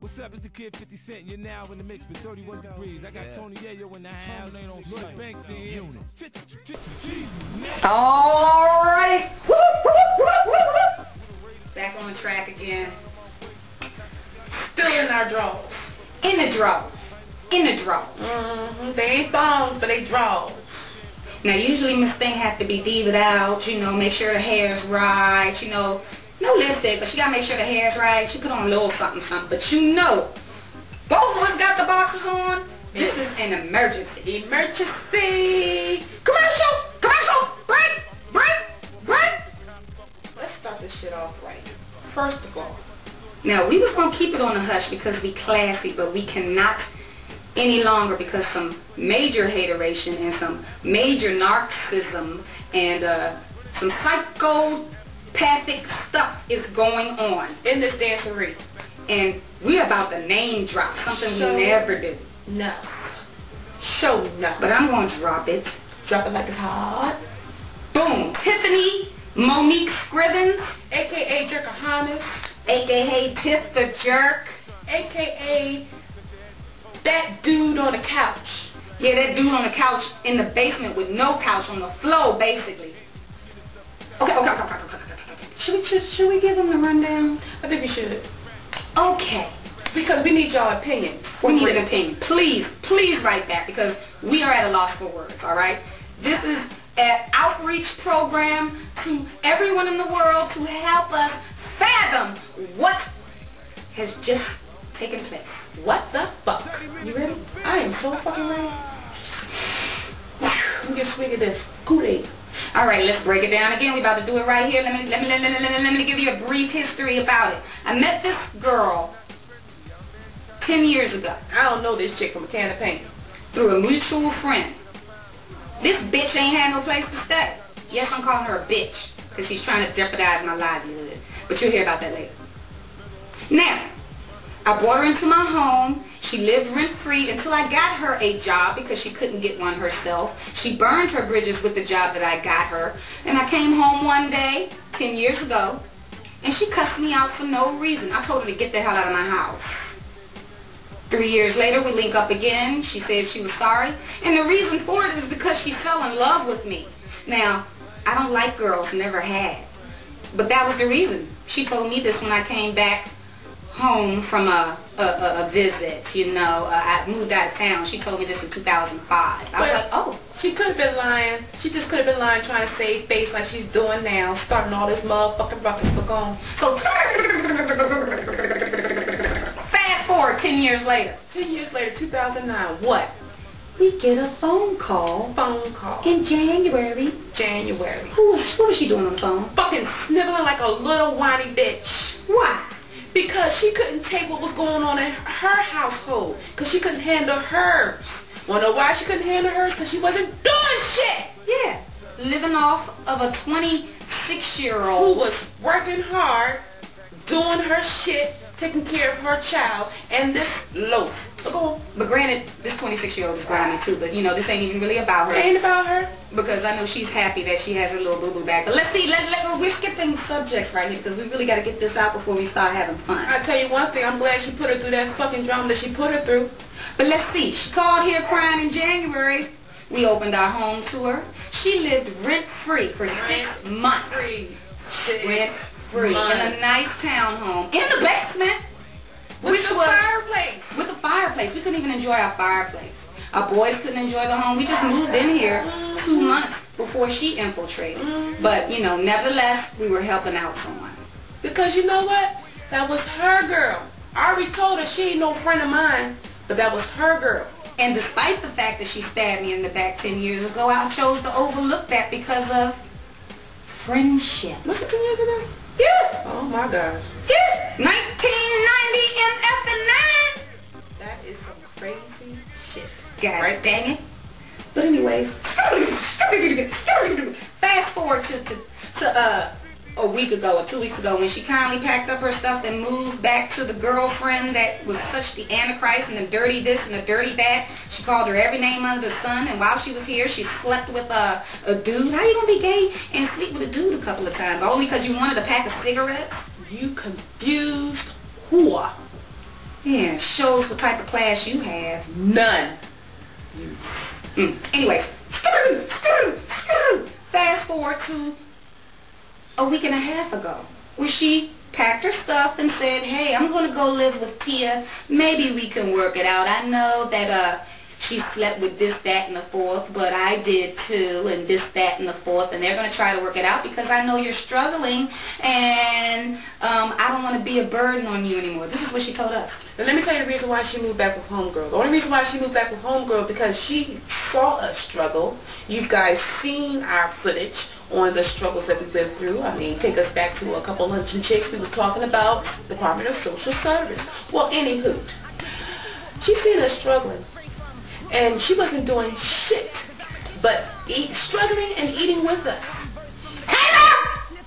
What's up? It's the kid 50 Cent. You're now in the mix with 31 Degrees. I got Tony Yayo in the house. Lloyd Banks in here. Alright. Back on track again. Still in our drawers. In the drawer. In the drawer. They ain't thongs, but they drawers. Now usually Miss Thing have to be divvied out, you know, make sure the hair's right, you know. No lipstick, but she gotta make sure the hair's right. She put on a little something, but you know, both of us got the boxes on. This is an emergency. Emergency! Commercial! Break! Let's start this shit off right. First of all, now we was gonna keep it on the hush because we classy, but we cannot any longer because some major hateration and some major narcissism and some psychopathic stuff is going on in this dancery. And we're about to name drop something we never do. No. Show no. But I'm going to drop it. Drop it like it's hot. Boom. Tiffany Monique Scrivens, a.k.a. Jerkahannes, a.k.a. Tiff the Jerk, a.k.a. that dude on the couch. Yeah, that dude on the couch in the basement with no couch on the floor, basically. Okay. Should we give him the rundown? I think we should. Okay. Because we need your opinion. We need an opinion. Please write that because we are at a loss for words, alright? This is an outreach program to everyone in the world to help us fathom what has just taken place. What the fuck? You ready? I am so fucking ready. Let me get a swig of this Kool-Aid. Alright, let's break it down again. We about to do it right here. Let me give you a brief history about it. I met this girl 10 years ago. I don't know this chick from a can of paint. Through a mutual friend. This bitch ain't had no place to stay. Yes, I'm calling her a bitch because she's trying to jeopardize my livelihood. But you'll hear about that later. Now, I brought her into my home. She lived rent-free until I got her a job because she couldn't get one herself. She burned her bridges with the job that I got her. And I came home one day, 10 years ago, and she cussed me out for no reason. I told her to get the hell out of my house. 3 years later, we link up again. She said she was sorry. And the reason for it is because she fell in love with me. Now, I don't like girls, never had. But that was the reason. She told me this when I came back home from a visit, you know. I moved out of town. She told me this in 2005. I was like, oh. She could have been lying. She just could have been lying trying to save face like she's doing now, starting all this motherfucking ruckus for gone. So, fast forward 10 years later. 10 years later, 2009, what? We get a phone call. In January. Who was she doing on the phone? Fucking sniveling like a little whiny bitch. Why? Because she couldn't take what was going on in her household. Because she couldn't handle hers. Wanna know why she couldn't handle hers? Because she wasn't doing shit. Yeah. Living off of a 26-year-old who was working hard, doing her shit, taking care of her child, and this loaf. But granted, this 26-year-old is grimy too, but you know, this ain't even really about her. It ain't about her. Because I know she's happy that she has her little boo-boo back. But let's see, we're skipping subjects right here because we really got to get this out before we start having fun. I tell you one thing, I'm glad she put her through that fucking drama that she put her through. But let's see, she called here crying in January. We opened our home to her. She lived rent-free for 6 months. Rent-free. In a nice townhome. In the basement. With the fireplace. With the fireplace. We couldn't even enjoy our fireplace. Our boys couldn't enjoy the home. We just moved in here 2 months before she infiltrated. But, you know, nevertheless, we were helping out someone. Because you know what? That was her girl. I already told her she ain't no friend of mine, but that was her girl. And despite the fact that she stabbed me in the back 10 years ago, I chose to overlook that because of friendship. Was it 10 years ago? Yeah. Oh my gosh. Yeah. 1990 MF&9. That is some crazy shit. God right, dang it. But anyways, fast forward to a week ago or 2 weeks ago when she kindly packed up her stuff and moved back to the girlfriend that was such the antichrist and the dirty this and the dirty that. She called her every name under the sun, and while she was here, she slept with a dude. How you gonna be gay and sleep with a dude a couple of times? Only because you wanted a pack of cigarettes? You confused whore. Yeah, shows what type of class you have. None. Anyway, fast forward to a week and a half ago, where she packed her stuff and said, hey, I'm going to go live with Tia. Maybe we can work it out. I know that she slept with this, that, and the fourth, but I did too, and this, that, and the fourth, and they're going to try to work it out because I know you're struggling, and I don't want to be a burden on you anymore. This is what she told us. And let me tell you the reason why she moved back with Homegirl. The only reason why she moved back with Homegirl because she saw us struggle. You guys seen our footage on the struggles that we've been through. I mean, take us back to a couple Lunchin chicks we was talking about, Department of Social Service. Well, anywho, she seen us struggling. And she wasn't doing shit but struggling and eating with us. Taylor!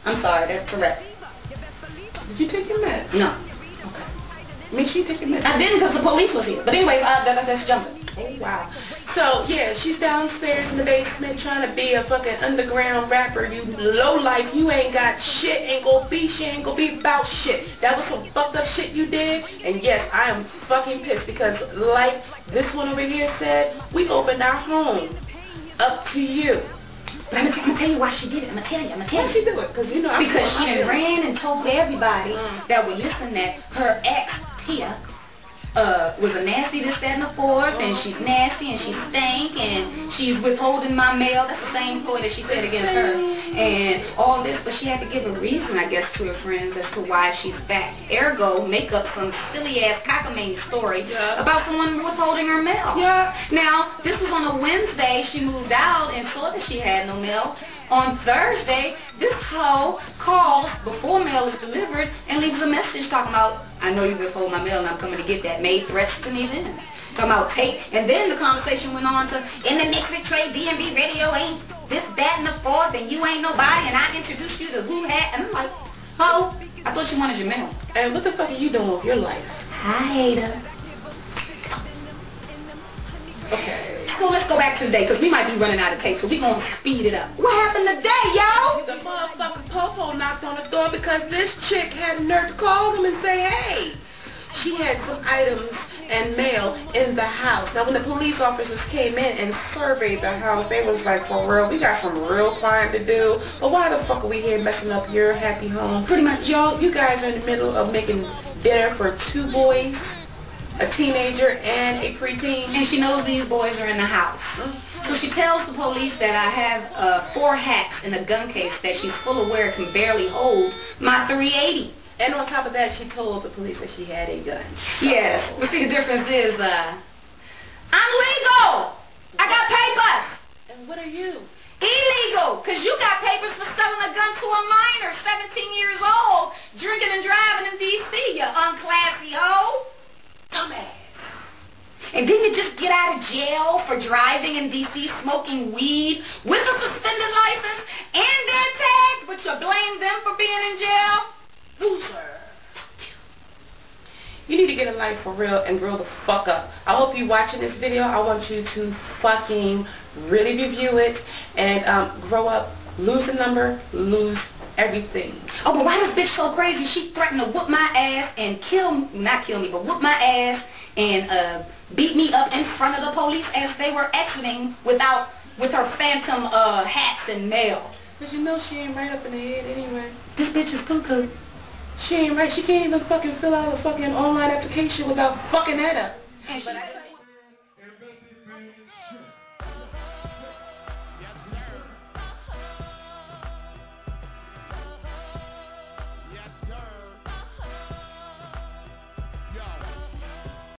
I'm sorry, that's correct. Did you take your meds? No. Okay. Make sure you take your meds. I didn't because the police was here. But anyway, that's jumping. Oh, wow. So, yeah, she's downstairs in the basement trying to be a fucking underground rapper. You low life, you ain't got shit, ain't gonna be shit, ain't gonna be about shit. That was some fucked up shit you did. And yes, I am fucking pissed because like this one over here said, we opened our home up to you. But I'm gonna tell you why she did it. I'm gonna tell you. Why she do it? Because, you know, because she done ran and told everybody that would listen that her ex, Tia, was a nasty this, that, and the fourth, and she's nasty, and she stank, and she's withholding my mail. That's the same story that she said against her, and all this, but she had to give a reason, I guess, to her friends as to why she's back. Ergo, make up some silly-ass cockamamie story about someone withholding her mail. Yeah. Now, this was on a Wednesday. She moved out and saw that she had no mail. On Thursday, this hoe calls before mail is delivered and leaves a message talking about, I know you withhold my mail and I'm coming to get that. Made threats to me then. Talking about take. And then the conversation went on to, in the mix with Trey, DMV radio ain't this, that, and the fourth, and you ain't nobody, and I introduced you to who had. And I'm like, ho, I thought you wanted your mail. And what the fuck are you doing with your life? I hate her. Okay. So let's go back to the day, because we might be running out of tape, so we're going to speed it up. What happened today, yo? The motherfucking popo knocked on the door because this chick had nerve to call him and say, hey, she had some items and mail in the house. Now, when the police officers came in and surveyed the house, they was like, for real, we got some real crime to do. But why the fuck are we here messing up your happy home? Pretty much, y'all, you guys are in the middle of making dinner for 2 boys, a teenager and a preteen. And she knows these boys are in the house. So she tells the police that I have 4 hats in a gun case that she's full aware can barely hold my .380. And on top of that, she told the police that she had a gun. Yes, but see the difference is, I'm legal! I got papers! And what are you? Illegal! Because you got papers for selling a gun to a minor, 17 years old, drinking and driving in D.C., you unclassy hoe. Dumbass. And didn't you just get out of jail for driving in D.C., smoking weed with a suspended license and dead tags, but you blame them for being in jail? Loser. You need to get a life for real and grow the fuck up. I hope you watching this video. I want you to fucking really review it and grow up, lose the number, lose everything. Oh, but why this bitch so crazy? She threatened to whoop my ass and not kill me, but whoop my ass and beat me up in front of the police as they were exiting with her phantom hats and mail. Because you know she ain't right up in the head anyway. This bitch is cuckoo. She ain't right. She can't even fucking fill out a fucking online application without fucking that up. And she Yes, sir.